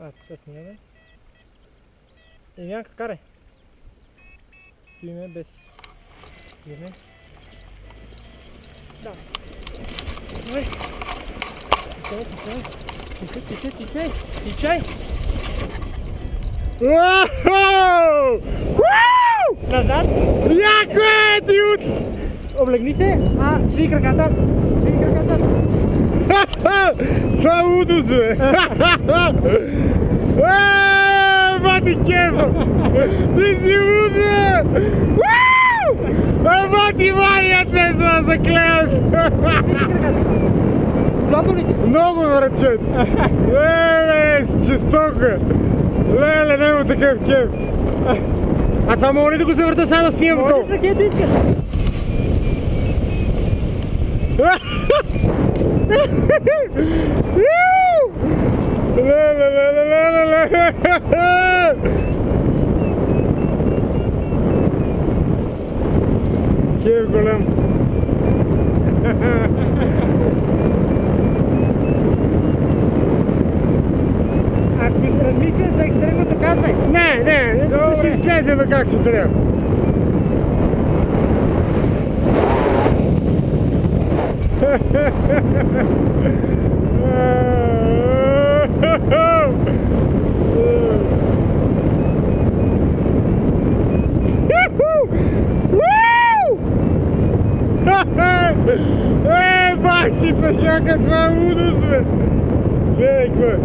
Това снимаме. Емянка, карай. Стоиме без... Стоиме. Да. Ой. Тичай. Назад. Яко е, дюд! Облегни се. Двиг краката. Това е удост, бе! Мати кефа! Ти си луд, бе! Мати Мария, те са заклея се! Много врачет! Леле, жестоко! Леле, нема такъв кеф! А това мога ли да го завърта сега да снимам долу? Можеш ракета искаш? Леле! Кеф голям! Ако ти се размисля за екстремното, казвай. Не, да си слезем как се трябва. Бах ти пешака, това е удост, бе! Гледай, какво е!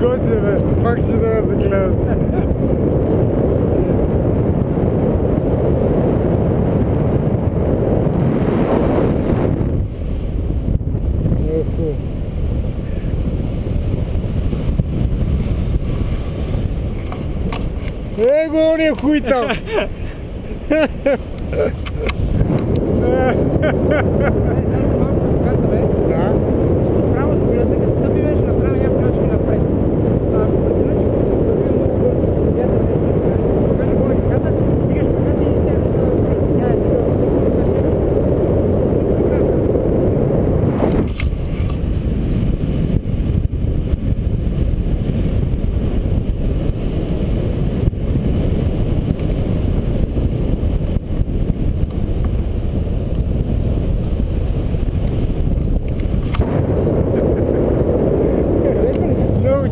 Готве, бе, пак ще да загледат. Его, не хуй там! Да? Право с колята, като стъпи беше направи някакъв начин напред. Ако преценеш, покажи горе краката, стигаш краката и тя е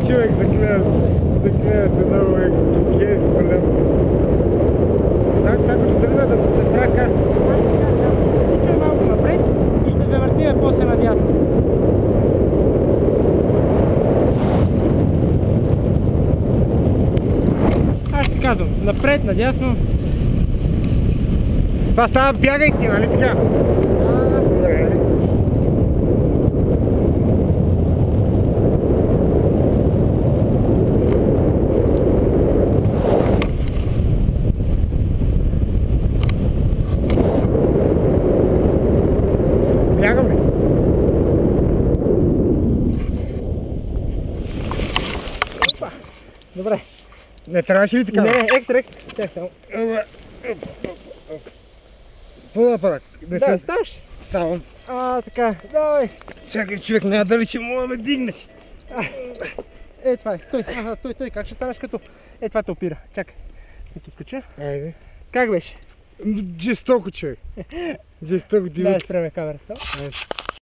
Човек заклея се много е кеф голям. Знам сега като тръгна да се прака. Тичай малко напред и ще завъртиме после надясно. Аз ще казвам, напред, надясно. Това става бягайки, нали така? Добре. Бягам ли? Опа. Добре. Не трябваше ли така? Не, екстра. Чакай само. По-напред. Да, ставаш? Ставам. Така, давай. Чакай, човек, няма дали ще мога да ме дигнеш. Това е, стой, как ще станеш като... Това те опира, чакай. Ще те скача. Айде. Как беше? Жестоко, човек. Жестоко, Да, спреме камерата. Айде.